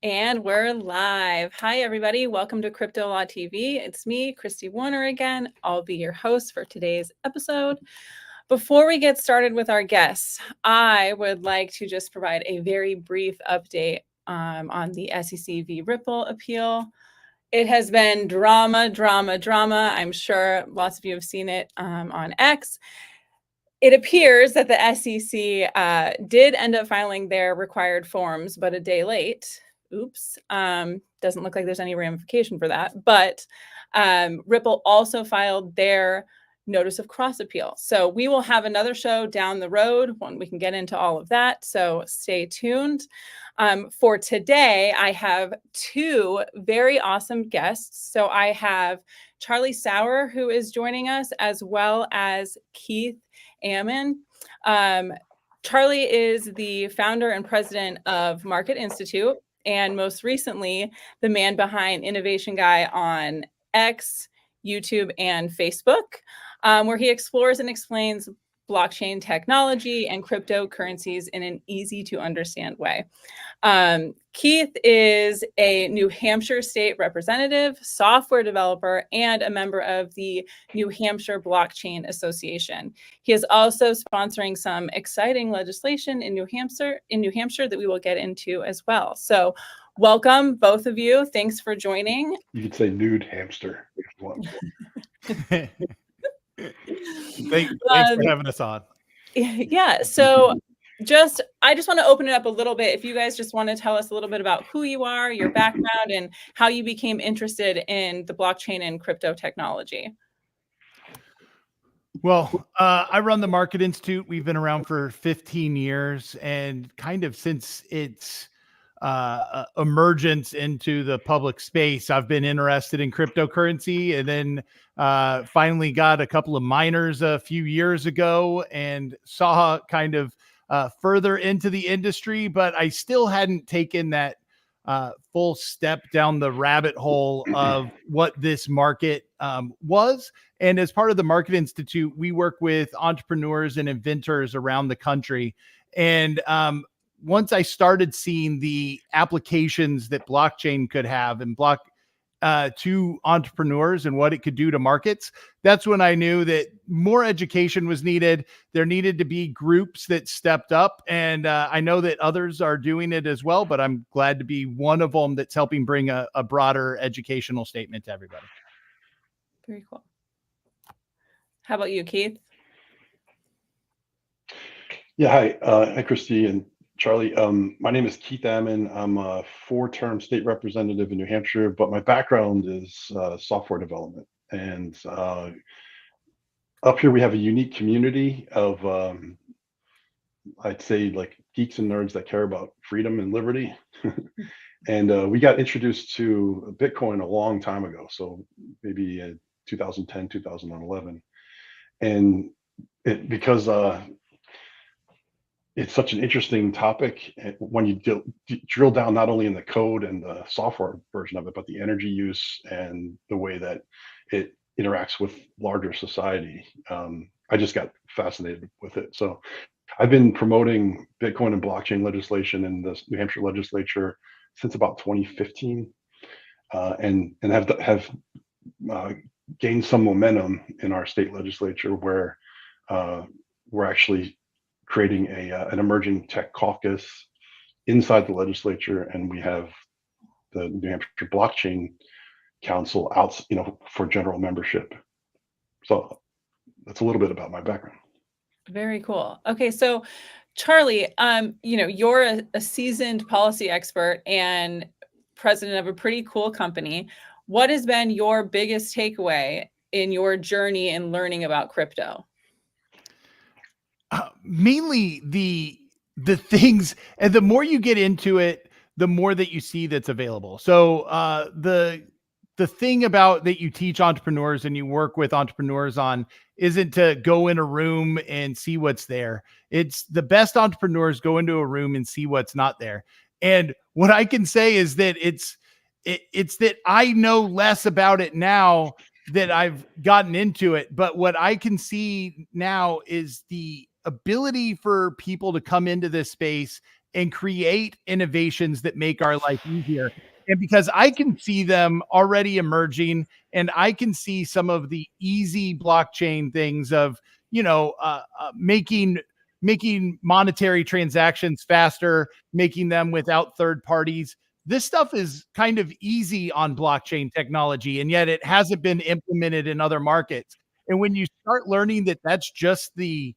And we're live. Hi, everybody. Welcome to Crypto Law TV. It's me, Christy Warner again. I'll be your host for today's episode. Before we get started with our guests, I would like to just provide a very brief update on the SEC v. Ripple appeal. It has been drama. I'm sure lots of you have seen it on X. It appears that the SEC did end up filing their required forms, but a day late. Oops. Doesn't look like there's any ramification for that. But Ripple also filed their notice of cross appeal. So we will have another show down the road when we can get into all of that. So stay tuned. For today, I have two very awesome guests. So I have Charlie Sauer, who is joining us, as well as Keith Ammon. Charlie is the founder and president of Market Institute, and most recently, the man behind Innovation Guy on X, YouTube, and Facebook, where he explores and explains blockchain technology and cryptocurrencies in an easy to understand way. Keith is a New Hampshire state representative, software developer, and a member of the New Hampshire Blockchain Association. He is also sponsoring some exciting legislation in New Hampshire that we will get into as well. So welcome, both of you. Thanks for joining. You could say nude hamster. Thanks for having us on. Yeah, so I just want to open it up a little bit. If you guys just want to tell us a little bit about who you are, your background, and how you became interested in the blockchain and crypto technology. Well, I run the Market Institute. We've been around for 15 years, and kind of since its emergence into the public space, I've been interested in cryptocurrency, and then finally got a couple of miners a few years ago and saw kind of further into the industry, but I still hadn't taken that full step down the rabbit hole of what this market was. And as part of the Market Institute, we work with entrepreneurs and inventors around the country. And once I started seeing the applications that blockchain could have and to entrepreneurs and what it could do to markets, that's when I knew that more education was needed. There needed to be groups that stepped up, and I know that others are doing it as well, but I'm glad to be one of them that's helping bring a broader educational statement to everybody. Very cool. How about you, Keith? Yeah, hi Christy and Charlie. My name is Keith Ammon. I'm a 4-term state representative in New Hampshire, but my background is software development. And up here we have a unique community of, I'd say, like geeks and nerds that care about freedom and liberty. And we got introduced to Bitcoin a long time ago, so maybe 2010, 2011. And because it's such an interesting topic when you drill down not only in the code and the software version of it, but the energy use and the way that it interacts with larger society. I just got fascinated with it. So I've been promoting Bitcoin and blockchain legislation in the New Hampshire legislature since about 2015, and have gained some momentum in our state legislature where we're actually creating an emerging tech caucus inside the legislature, and we have the New Hampshire Blockchain Council out, for general membership. So that's a little bit about my background. Very cool. Okay, so Charlie, you're a seasoned policy expert and president of a pretty cool company. What has been your biggest takeaway in your journey in learning about crypto? Mainly the things, and the more you get into it, the more that you see that's available. So the thing about that you teach entrepreneurs and you work with entrepreneurs on isn't to go in a room and see what's there. It's the best entrepreneurs go into a room and see what's not there. And what I can say is that it's that I know less about it now that I've gotten into it. But what I can see now is the ability for people to come into this space and create innovations that make our life easier. And because I can see them already emerging, and I can see some of the easy blockchain things of, making monetary transactions faster, making them without third parties. This stuff is kind of easy on blockchain technology, and yet it hasn't been implemented in other markets. And when you start learning that that's just the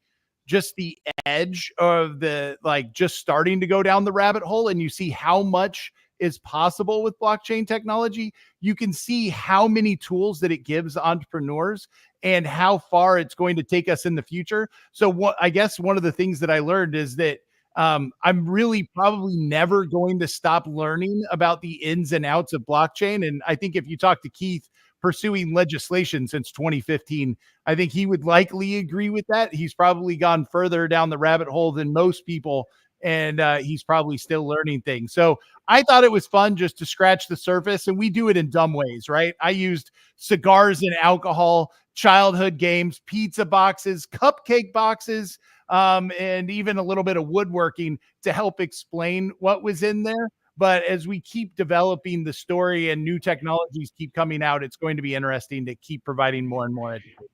edge of the, like, just starting to go down the rabbit hole, and you see how much is possible with blockchain technology, you can see how many tools that it gives entrepreneurs and how far it's going to take us in the future. So what I guess one of the things that I learned is that I'm really probably never going to stop learning about the ins and outs of blockchain. And I think if you talk to Keith, pursuing legislation since 2015, I think he would likely agree with that. He's probably gone further down the rabbit hole than most people, and he's probably still learning things. So I thought it was fun just to scratch the surface, and we do it in dumb ways, right? I used cigars and alcohol, childhood games, pizza boxes, cupcake boxes, and even a little bit of woodworking to help explain what was in there. But as we keep developing the story and new technologies keep coming out, it's going to be interesting to keep providing more and more education.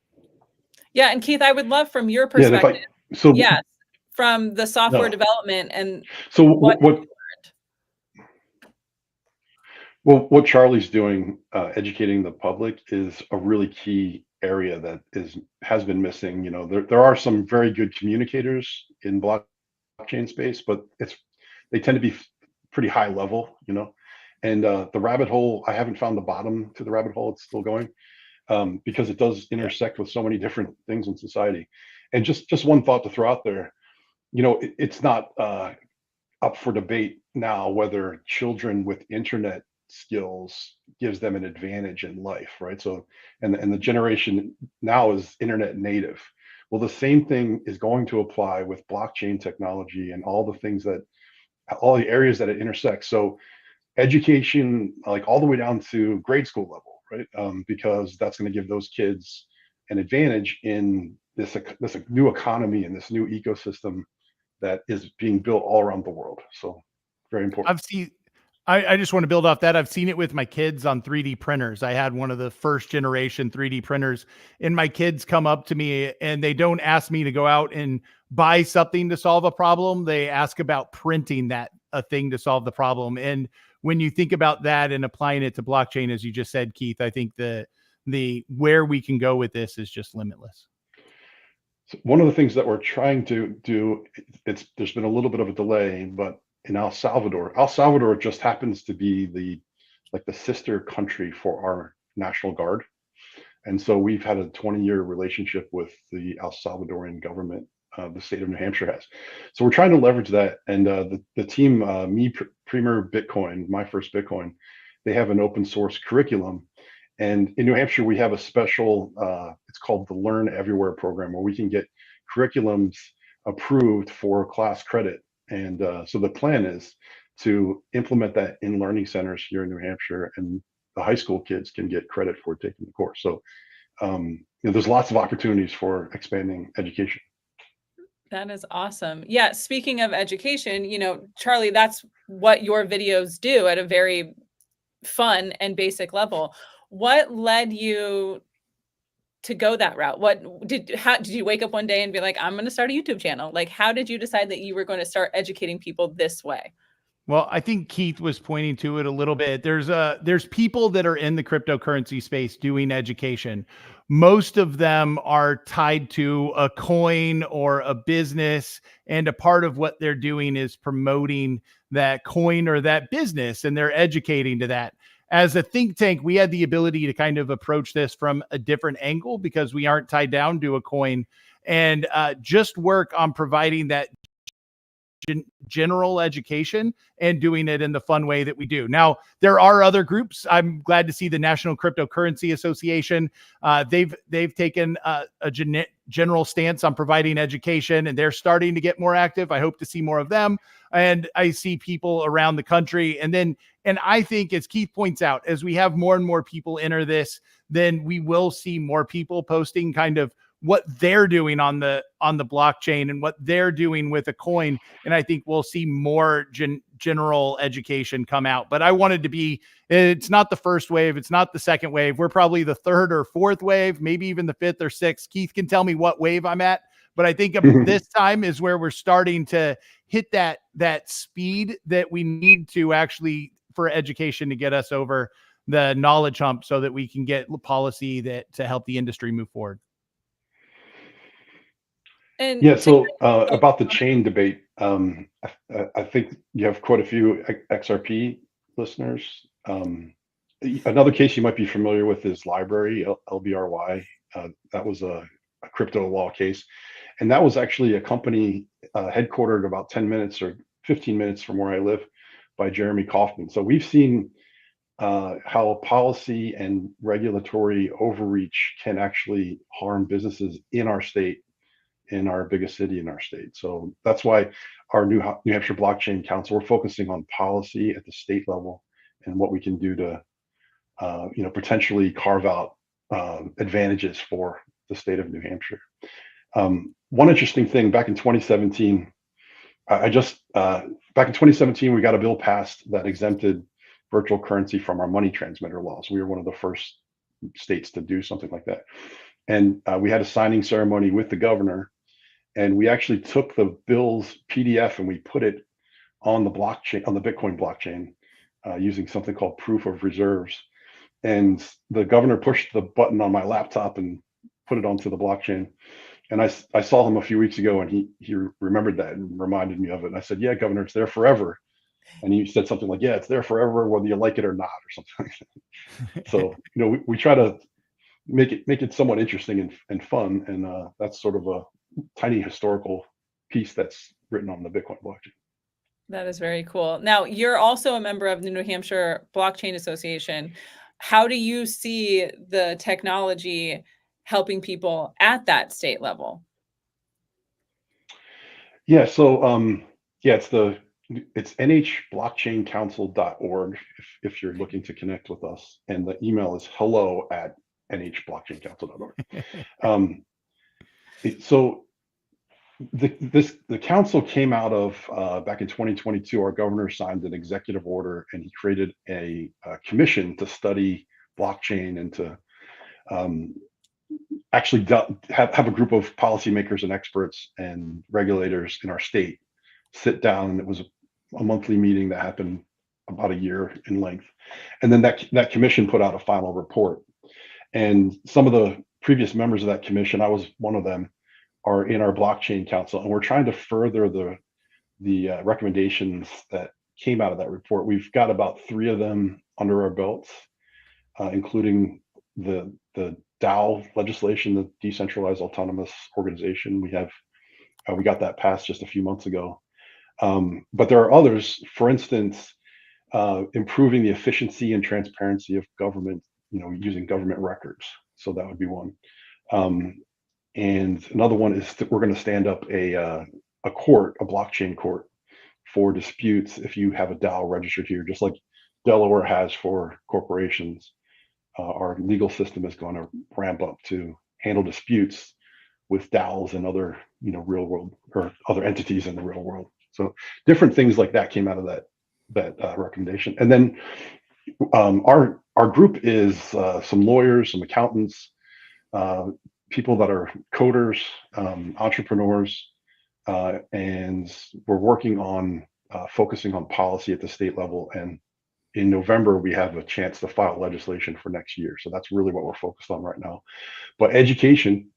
Yeah, and Keith, I would love from your Yeah, perspective, yes, from the software development and so what what you learned. Well, what Charlie's doing, educating the public, is a really key area that has been missing. There are some very good communicators in blockchain space, but they tend to be pretty high level, And the rabbit hole, I haven't found the bottom to the rabbit hole. It's still going, because it does intersect with so many different things in society. And just one thought to throw out there, it's not up for debate now whether children with internet skills gives them an advantage in life, right? So, and the generation now is internet native. Well, the same thing is going to apply with blockchain technology and all the areas that it intersects. So education, like all the way down to grade school level, right? Because that's going to give those kids an advantage in this new economy and this new ecosystem that is being built all around the world. So very important. I just want to build off that. I've seen it with my kids on 3D printers. I had one of the first generation 3D printers, and my kids come up to me and they don't ask me to go out and buy something to solve a problem. They ask about printing a thing to solve the problem. And when you think about that and applying it to blockchain, as you just said, Keith, I think the where we can go with this is just limitless. So one of the things that we're trying to do, there's been a little bit of a delay, but in El Salvador just happens to be the sister country for our National Guard. And so we've had a 20-year relationship with the El Salvadorian government, the state of New Hampshire has. So we're trying to leverage that. And the team, Premier Bitcoin, my first Bitcoin, they have an open source curriculum. And in New Hampshire, we have a special, it's called the Learn Everywhere program, where we can get curriculums approved for class credit. And so the plan is to implement that in learning centers here in New Hampshire, and the high school kids can get credit for taking the course. So there's lots of opportunities for expanding education. That is awesome. Yeah, speaking of education, Charlie, that's what your videos do at a very fun and basic level. What led you to go that route? How did you wake up one day and be like, I'm going to start a YouTube channel? Like, how did you decide that you were going to start educating people this way? Well, I think Keith was pointing to it a little bit. There's people that are in the cryptocurrency space doing education. Most of them are tied to a coin or a business, and a part of what they're doing is promoting that coin or that business, and they're educating to that. As a think tank, we had the ability to kind of approach this from a different angle because we aren't tied down to a coin, and just work on providing that general education and doing it in the fun way that we do. Now, there are other groups. I'm glad to see the National Cryptocurrency Association. They've taken a general stance on providing education, and they're starting to get more active. I hope to see more of them. And I see people around the country. And I think, as Keith points out, as we have more and more people enter this, then we will see more people posting kind of what they're doing on the blockchain and what they're doing with a coin. And I think we'll see more general education come out. But I wanted to be, it's not the first wave, it's not the second wave. We're probably the third or fourth wave, maybe even the fifth or sixth. Keith can tell me what wave I'm at, but I think this time is where we're starting to hit that speed that we need to actually for education to get us over the knowledge hump so that we can get policy that to help the industry move forward. And yeah, so about the chain debate, I think you have quite a few XRP listeners. Another case you might be familiar with is Library, LBRY. That was a crypto law case. And that was actually a company headquartered about 10 minutes or 15 minutes from where I live by Jeremy Kauffman. So we've seen how policy and regulatory overreach can actually harm businesses in our state, in our biggest city in our state. So that's why our New Hampshire Blockchain Council, we're focusing on policy at the state level and what we can do to potentially carve out advantages for the state of New Hampshire. One interesting thing, back in 2017, back in 2017, we got a bill passed that exempted virtual currency from our money transmitter laws. We were one of the first states to do something like that. And we had a signing ceremony with the governor, and we actually took the bill's PDF and we put it on the blockchain, on the Bitcoin blockchain, using something called proof of reserves. And the governor pushed the button on my laptop and put it onto the blockchain. And I saw him a few weeks ago, and he remembered that and reminded me of it. And I said, "Yeah, Governor, it's there forever." And he said something like, "Yeah, it's there forever, whether you like it or not," or something like that. So we try to make it somewhat interesting and fun, and that's sort of a tiny historical piece that's written on the Bitcoin blockchain. That is very cool. Now, you're also a member of the New Hampshire Blockchain Association. How do you see the technology helping people at that state level? Yeah, so it's nhblockchaincouncil.org if you're looking to connect with us, and the email is hello@nhblockchaincouncil.org. So the council came out of back in 2022. Our governor signed an executive order, and he created a commission to study blockchain and to actually have a group of policymakers and experts and regulators in our state sit down. And it was a monthly meeting that happened about a year in length, and then that commission put out a final report. And some of the previous members of that commission, I was one of them, are in our blockchain council, and we're trying to further the recommendations that came out of that report. We've got about 3 of them under our belts, including the DAO legislation, the Decentralized Autonomous Organization. We got that passed just a few months ago. But there are others, for instance, improving the efficiency and transparency of government, using government records. So that would be one. And another one is that we're going to stand up a blockchain court for disputes if you have a DAO registered here, just like Delaware has for corporations. Our legal system is going to ramp up to handle disputes with DAOs and other, real world or other entities in the real world. So different things like that came out of that recommendation. And then our group is some lawyers, some accountants, people that are coders, entrepreneurs, and we're working on focusing on policy at the state level. And in November, we have a chance to file legislation for next year. So that's really what we're focused on right now. But education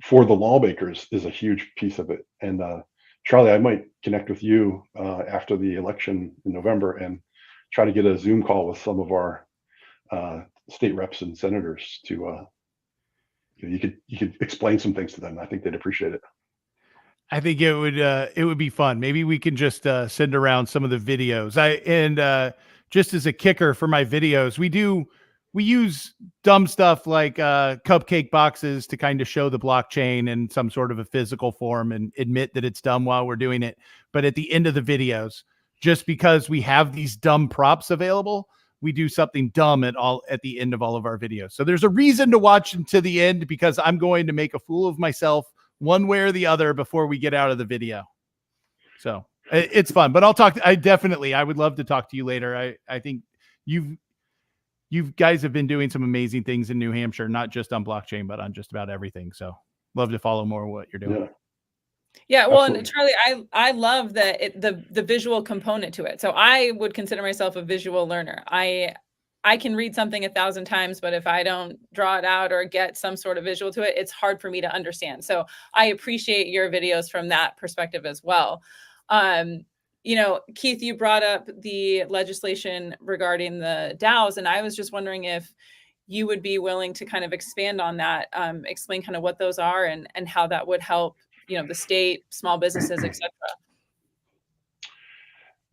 for the lawmakers is a huge piece of it. And Charlie, I might connect with you after the election in November and try to get a Zoom call with some of our state reps and senators to you could explain some things to them. I think they'd appreciate it. I think it would be fun. Maybe we can just send around some of the videos. Just as a kicker for my videos, we use dumb stuff like cupcake boxes to kind of show the blockchain in some sort of a physical form and admit that it's dumb while we're doing it. But at the end of the videos, just because we have these dumb props available, we do something dumb at the end of all of our videos. So there's a reason to watch to the end, because I'm going to make a fool of myself one way or the other before we get out of the video. So it's fun, but I would love to talk to you later. I think you guys have been doing some amazing things in New Hampshire, not just on blockchain, but on just about everything. So love to follow more of what you're doing. Yeah. Yeah, well, Absolutely. and Charlie, I love the visual component to it. So I would consider myself a visual learner. I can read something 1,000 times, but if I don't draw it out or get some sort of visual to it, it's hard for me to understand. So I appreciate your videos from that perspective as well. You know, Keith, you brought up the legislation regarding the DAOs, and I was just wondering if you would be willing to kind of expand on that, explain kind of what those are and how that would help, you know, the state, small businesses, etc.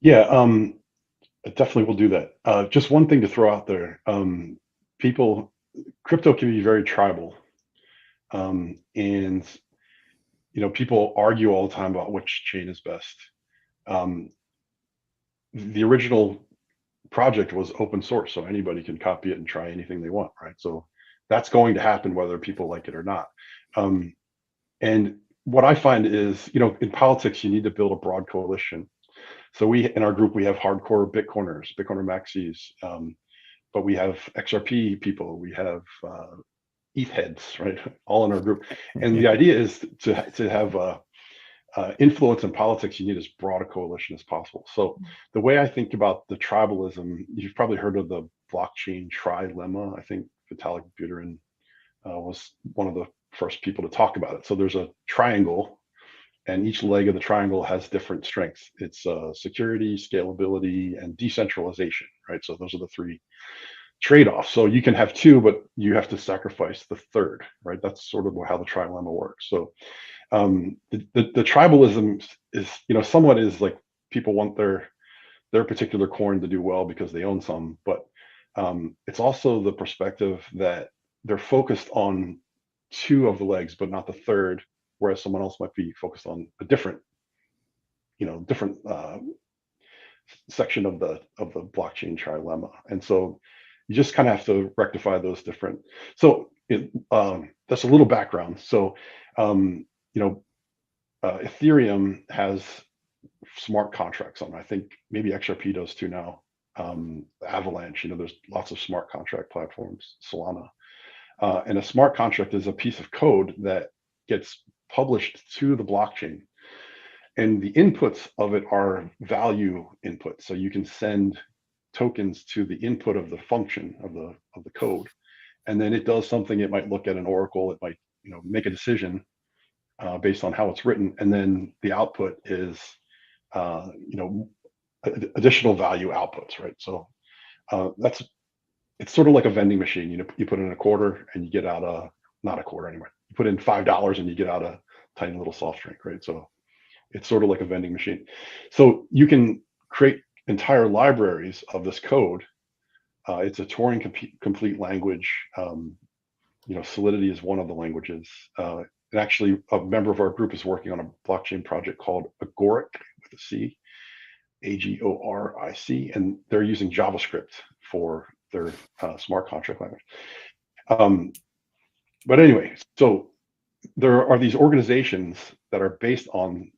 Yeah, I definitely will do that. Just one thing to throw out there. Crypto can be very tribal. And, you know, people argue all the time about which chain is best. The original project was open source, so anybody can copy it and try anything they want, right? So that's going to happen whether people like it or not. And what I find is, you know, in politics, you need to build a broad coalition. So in our group, we have hardcore Bitcoiner maxis, but we have XRP people, we have ETH heads, right? All in our group. And the idea is to have influence in politics. You need as broad a coalition as possible. So the way I think about the tribalism, you've probably heard of the blockchain trilemma. I think Vitalik Buterin was one of the first people to talk about it. So there's a triangle, and each leg of the triangle has different strengths. It's security, scalability, and decentralization, right? So those are the three trade-offs. So you can have two, but you have to sacrifice the third, right? That's sort of how the trilemma works. So the tribalism is, you know, somewhat is like people want their particular coin to do well because they own some, but it's also the perspective that they're focused on two of the legs, but not the third, whereas someone else might be focused on a different section of the blockchain trilemma. And so you just kind of have to rectify those different. So that's a little background. So Ethereum has smart contracts on it. I think maybe XRP does too now. Avalanche, you know, there's lots of smart contract platforms, Solana. And a smart contract is a piece of code that gets published to the blockchain. And the inputs of it are value inputs. So you can send tokens to the input of the function of the code. And then it does something. It might look at an oracle. It might, you know, make a decision based on how it's written. And then the output is, additional value outputs, right? So it's sort of like a vending machine. You know, you put in a quarter and you get out not a quarter anyway. You put in $5 and you get out a tiny little soft drink, right? So it's sort of like a vending machine. So you can create entire libraries of this code. It's a Turing complete language. Solidity is one of the languages. And actually, a member of our group is working on a blockchain project called Agoric with a C, Agoric, and they're using JavaScript for their smart contract language. But anyway, so there are these organizations that are based on,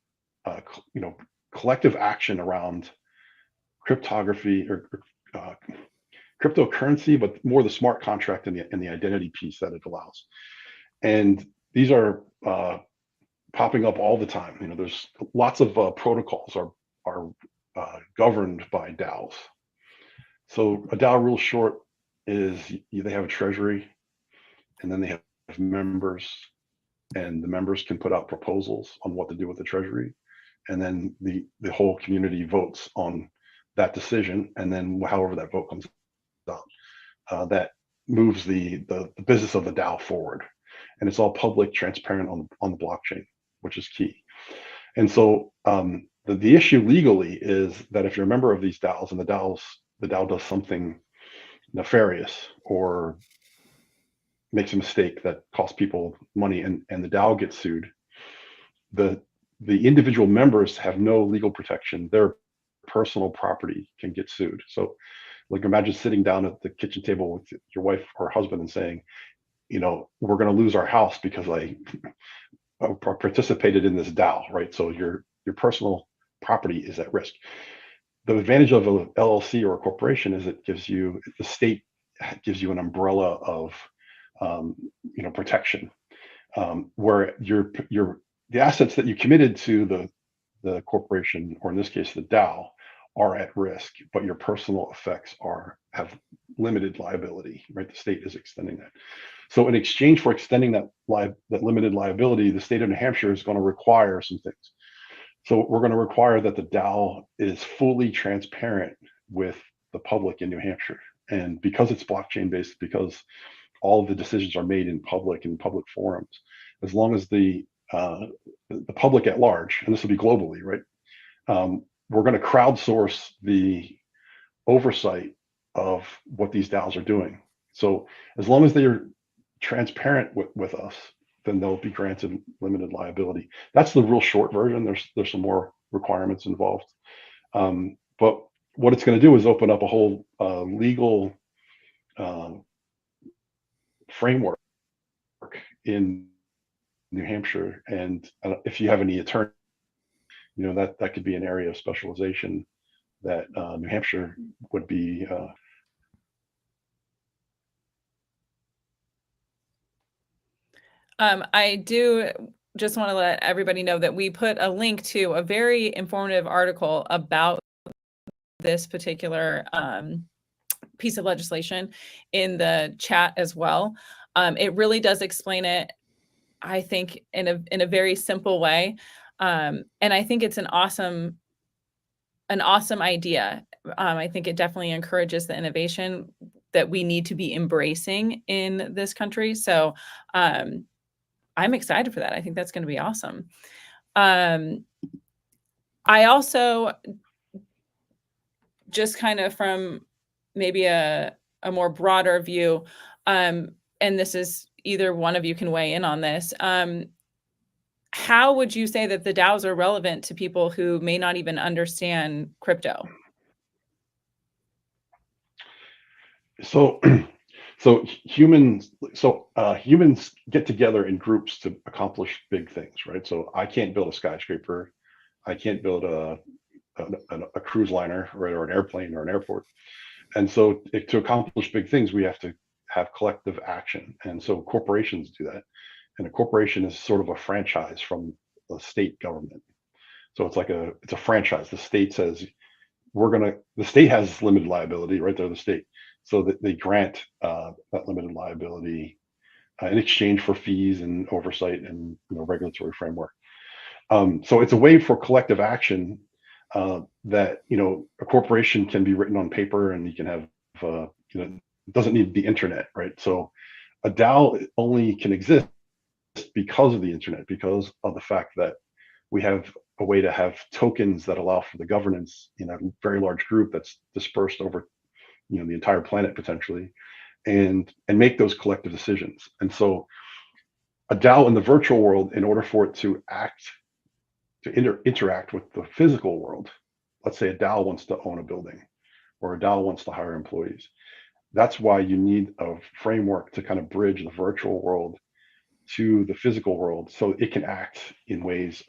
collective action around cryptography or cryptocurrency, but more the smart contract and the identity piece that it allows. And these are popping up all the time. You know, there's lots of protocols are governed by DAOs. So a DAO real short is they have a treasury, and then they have members, and the members can put out proposals on what to do with the treasury, and then the whole community votes on that decision, and then however that vote comes out, that moves the business of the DAO forward, and it's all public, transparent on the blockchain, which is key. And so the issue legally is that if you're a member of these DAOs and the DAO does something nefarious or makes a mistake that costs people money and the DAO gets sued, the individual members have no legal protection. Their personal property can get sued. So Like imagine sitting down at the kitchen table with your wife or husband and saying, we're going to lose our house because I participated in this DAO, right? So your personal property is at risk. The advantage of a LLC or a corporation is the state gives you an umbrella of protection, where the assets that you committed to the corporation, or in this case the DAO, are at risk, but your personal effects have limited liability, right? The state is extending that. So in exchange for extending that limited liability, the state of New Hampshire is going to require some things. So we're going to require that the DAO is fully transparent with the public in New Hampshire. And because it's blockchain based, because all of the decisions are made in public forums, as long as the public at large, and this will be globally, right? We're going to crowdsource the oversight of what these DAOs are doing. So as long as they're transparent with us, then they'll be granted limited liability. That's the real short version. There's some more requirements involved. But what it's going to do is open up a whole legal framework in New Hampshire. And if you have any attorney, that could be an area of specialization that New Hampshire would be. I do just want to let everybody know that we put a link to a very informative article about this particular piece of legislation in the chat as well. It really does explain it, I think, in a very simple way. And I think it's an awesome idea. I think it definitely encourages the innovation that we need to be embracing in this country. So I'm excited for that. I think that's going to be awesome. I also, just kind of from maybe a more broader view, and this is either one of you can weigh in on this. How would you say that the DAOs are relevant to people who may not even understand crypto? So humans get together in groups to accomplish big things, right? So I can't build a skyscraper, I can't build a cruise liner, right, or an airplane or an airport. And so to accomplish big things, we have to have collective action. And so corporations do that. And a corporation is sort of a franchise from the state government. So it's a franchise. The state says the state has limited liability, right? They're the state. So that they grant that limited liability in exchange for fees and oversight and regulatory framework. So it's a way for collective action that a corporation can be written on paper, and you can have it doesn't need the internet, right? So a DAO only can exist because of the internet, because of the fact that we have a way to have tokens that allow for the governance in a very large group that's dispersed over the entire planet potentially, and make those collective decisions. And so a DAO in the virtual world, in order for it to interact with the physical world, let's say a DAO wants to own a building, or a DAO wants to hire employees. That's why you need a framework to kind of bridge the virtual world to the physical world, so it can act in ways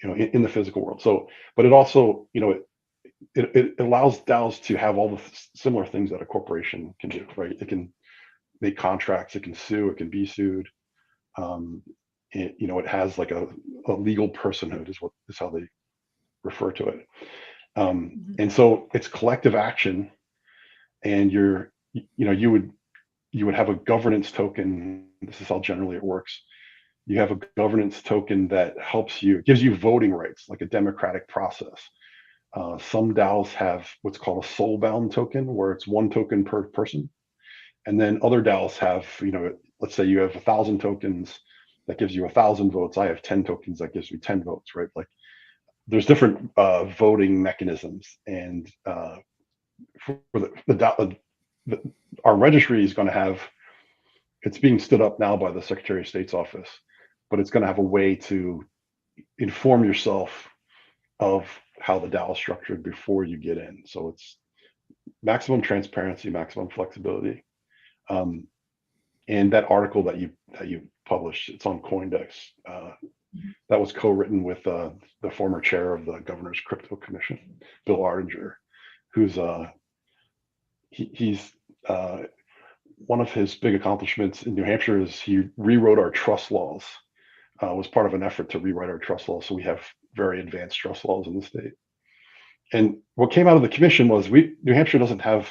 in the physical world. So, but it also it allows DAOs to have all the similar things that a corporation can do, right? It can make contracts, it can sue, it can be sued. It has like a legal personhood is how they refer to it. And so it's collective action, and you would have a governance token. This is how generally it works. You have a governance token that gives you voting rights, like a democratic process. Some DAOs have what's called a soul-bound token, where it's one token per person. And then other DAOs have, let's say you have 1,000 tokens, that gives you 1,000 votes. I have 10 tokens, that gives me 10 votes, right? Like there's different voting mechanisms. And for our registry is going to have, it's being stood up now by the Secretary of State's office, but it's going to have a way to inform yourself of how the DAO is structured before you get in. So maximum transparency, maximum flexibility. And that article that you published, it's on CoinDex. That was co-written with the former chair of the Governor's Crypto Commission, Bill Ardinger, who's he's one of his big accomplishments in New Hampshire is he rewrote our trust laws. Was part of an effort to rewrite our trust laws, so we have very advanced trust laws in the state. And what came out of the commission was New Hampshire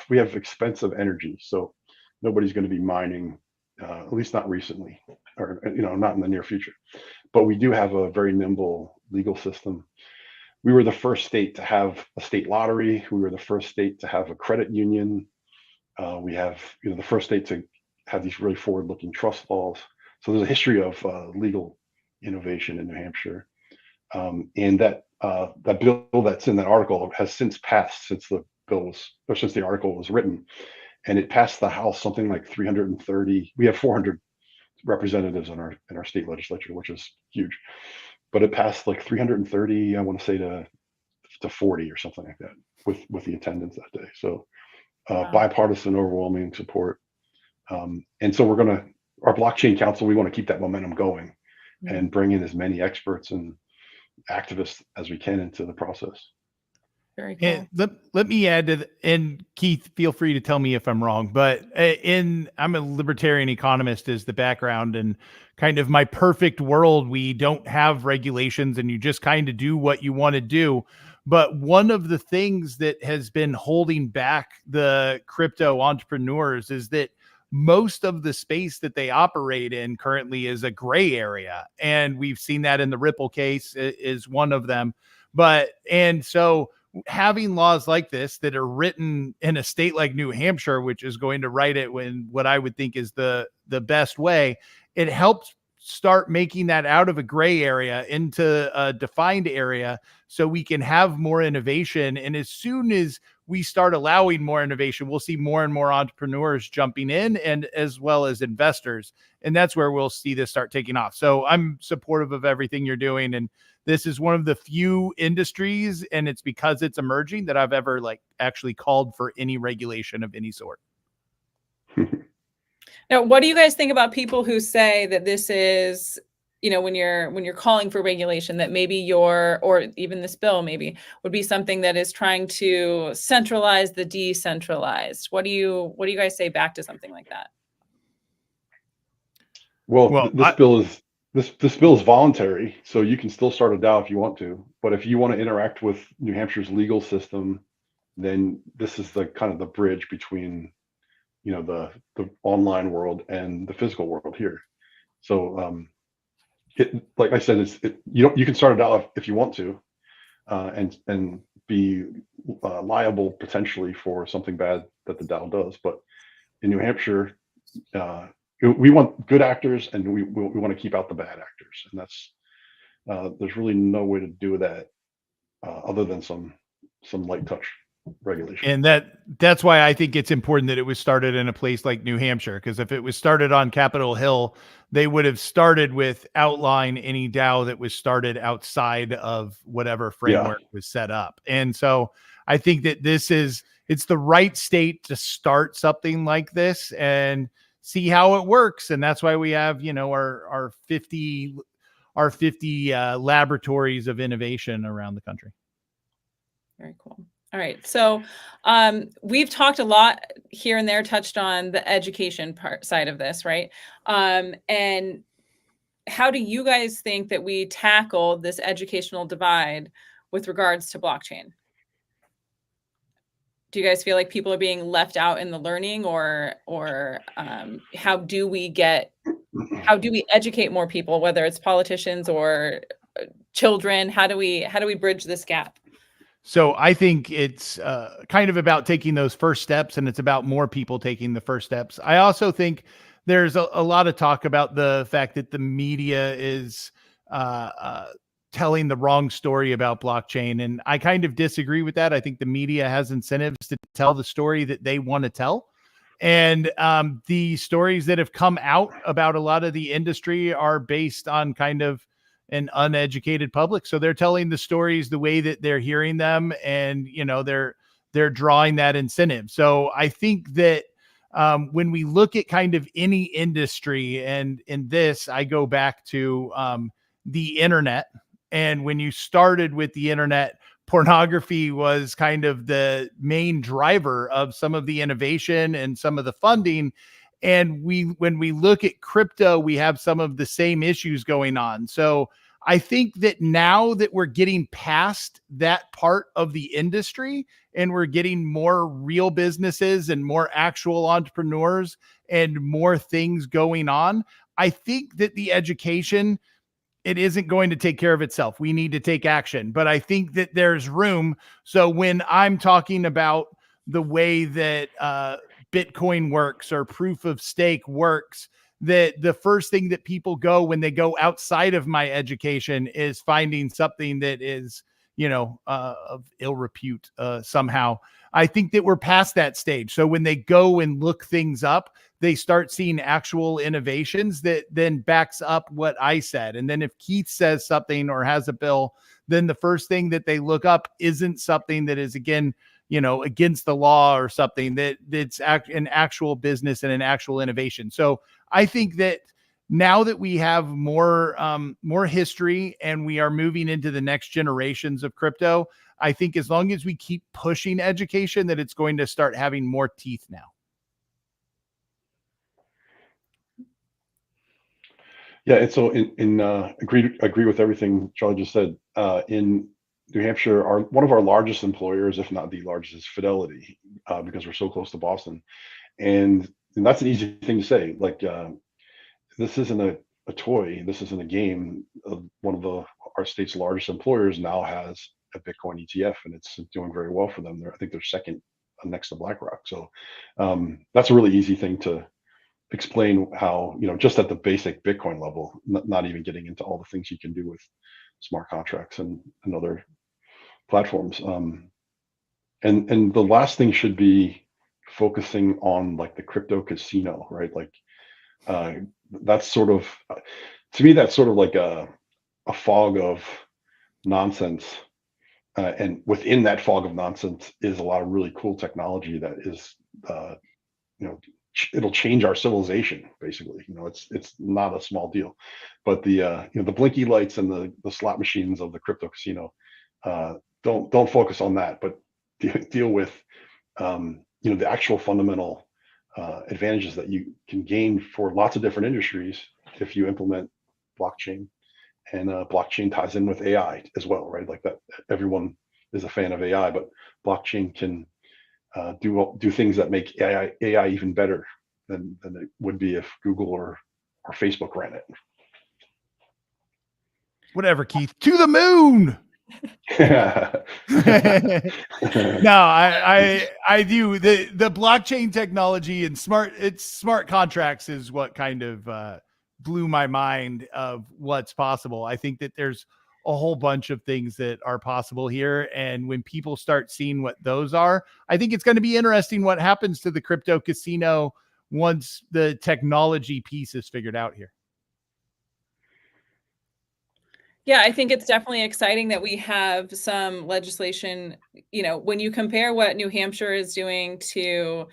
we have expensive energy, so nobody's going to be mining, at least not recently, or not in the near future. But we do have a very nimble legal system. We were the first state to have a state lottery. We were the first state to have a credit union. We have the first state to have these really forward-looking trust laws. So there's a history of legal innovation in New Hampshire, and that bill that's in that article has since passed since the article was written, and it passed the House something like 330. We have 400 representatives in our state legislature, which is huge, but it passed like 330. I want to say to 40 or something like that with the attendance that day. So Wow. bipartisan, overwhelming support, and so our blockchain council. We want to keep that momentum going and bring in as many experts and activists as we can into the process. Very cool. And let me add to and Keith, feel free to tell me if I'm wrong, but I'm a libertarian economist as the background, and kind of my perfect world, we don't have regulations and you just kind of do what you want to do. But one of the things that has been holding back the crypto entrepreneurs is that most of the space that they operate in currently is a gray area. And we've seen that in the Ripple case is one of them. And so having laws like this that are written in a state like New Hampshire, which is going to write it in what I would think is the best way, it helps start making that out of a gray area into a defined area so we can have more innovation. And as soon as we start allowing more innovation, we'll see more and more entrepreneurs jumping in, and as well as investors. And that's where we'll see this start taking off. So I'm supportive of everything you're doing. And this is one of the few industries, and it's because it's emerging, that I've ever actually called for any regulation of any sort. Now, what do you guys think about people who say that this is, when you're calling for regulation, that maybe or even this bill maybe would be something that is trying to centralize the decentralized? What do you guys say back to something like that? Well, this bill is voluntary, so you can still start a DAO if you want to. But if you want to interact with New Hampshire's legal system, then this is the kind of the bridge between the online world and the physical world here. So like I said, you can start a DAO if you want to, and be liable potentially for something bad that the DAO does. But in New Hampshire, we want good actors, and we want to keep out the bad actors, and that's there's really no way to do that other than some light touch regulation. And that's why I think it's important that it was started in a place like New Hampshire, because if it was started on Capitol Hill, they would have started with outline any DAO that was started outside of whatever framework was set up. And so I think that it's the right state to start something like this and see how it works. And that's why we have, our 50 laboratories of innovation around the country. Very cool. All right. So we've talked a lot here and there, touched on the education side of this, right? And how do you guys think that we tackle this educational divide with regards to blockchain? Do you guys feel like people are being left out in the learning, or how do we educate more people, whether it's politicians or children? How do we bridge this gap? So I think it's kind of about taking those first steps, and it's about more people taking the first steps. I also think there's a lot of talk about the fact that the media is telling the wrong story about blockchain. And I kind of disagree with that. I think the media has incentives to tell the story that they want to tell. And the stories that have come out about a lot of the industry are based on kind of an uneducated public. So they're telling the stories the way that they're hearing them. And, they're drawing that incentive. So I think that when we look at kind of any industry, and in this, I go back to the internet. And when you started with the internet, pornography was kind of the main driver of some of the innovation and some of the funding. And when we look at crypto, we have some of the same issues going on. So I think that now that we're getting past that part of the industry and we're getting more real businesses and more actual entrepreneurs and more things going on, I think that the education, it isn't going to take care of itself. We need to take action, but I think that there's room. So when I'm talking about the way that Bitcoin works or proof of stake works, that the first thing that people go when they go outside of my education is finding something that is, of ill repute somehow. I think that we're past that stage. So when they go and look things up, they start seeing actual innovations that then backs up what I said. And then if Keith says something or has a bill, then the first thing that they look up isn't something that is, again, against the law or something that's an actual business and an actual innovation. So I think that now that we have more history and we are moving into the next generations of crypto, I think as long as we keep pushing education, that it's going to start having more teeth now. Yeah, and so agree with everything Charlie just said. In New Hampshire, one of our largest employers, if not the largest, is Fidelity, because we're so close to Boston, and that's an easy thing to say. Like, this isn't a toy, this isn't a game. One of our state's largest employers now has a Bitcoin ETF, and it's doing very well for them. I think they're second next to BlackRock. So that's a really easy thing to explain, how, just at the basic Bitcoin level, not even getting into all the things you can do with smart contracts and other platforms. And the last thing should be focusing on like the crypto casino, right? Like, that's sort of, to me, that's sort of like a fog of nonsense. And within that fog of nonsense is a lot of really cool technology that is, it'll change our civilization, basically. It's not a small deal. But the the blinky lights and the slot machines of the crypto casino, don't focus on that, but deal with the actual fundamental advantages that you can gain for lots of different industries if you implement blockchain. And blockchain ties in with AI as well, right? Like that, everyone is a fan of AI, but blockchain can do things that make AI even better than it would be if Google or Facebook ran it. Whatever, Keith. To the moon. No, I do. The blockchain technology and smart contracts is what kind of blew my mind of what's possible. I think that there's a whole bunch of things that are possible here. And when people start seeing what those are, I think it's going to be interesting what happens to the crypto casino once the technology piece is figured out here. Yeah, I think it's definitely exciting that we have some legislation. When you compare what New Hampshire is doing to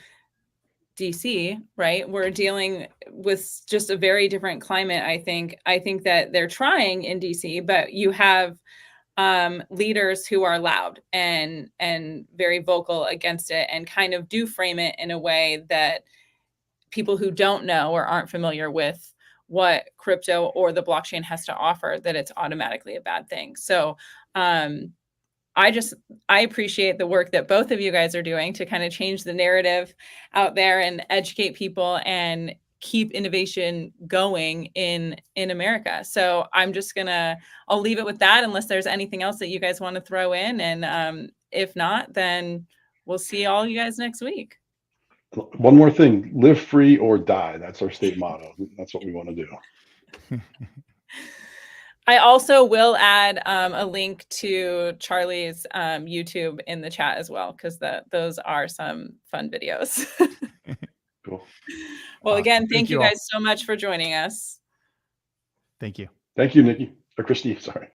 DC, right? We're dealing with just a very different climate. I think that they're trying in DC, but you have leaders who are loud and very vocal against it, and kind of do frame it in a way that people who don't know or aren't familiar with what crypto or the blockchain has to offer, that it's automatically a bad thing. So I appreciate the work that both of you guys are doing to kind of change the narrative out there and educate people and keep innovation going in America. So I'll leave it with that, unless there's anything else that you guys want to throw in. And if not, then we'll see all you guys next week. One more thing: live free or die. That's our state motto. That's what we want to do. I also will add a link to Charlie's YouTube in the chat as well, because those are some fun videos. Cool. Well, again, thank you guys so much for joining us. Thank you. Thank you, Nikki, or Christy. Sorry.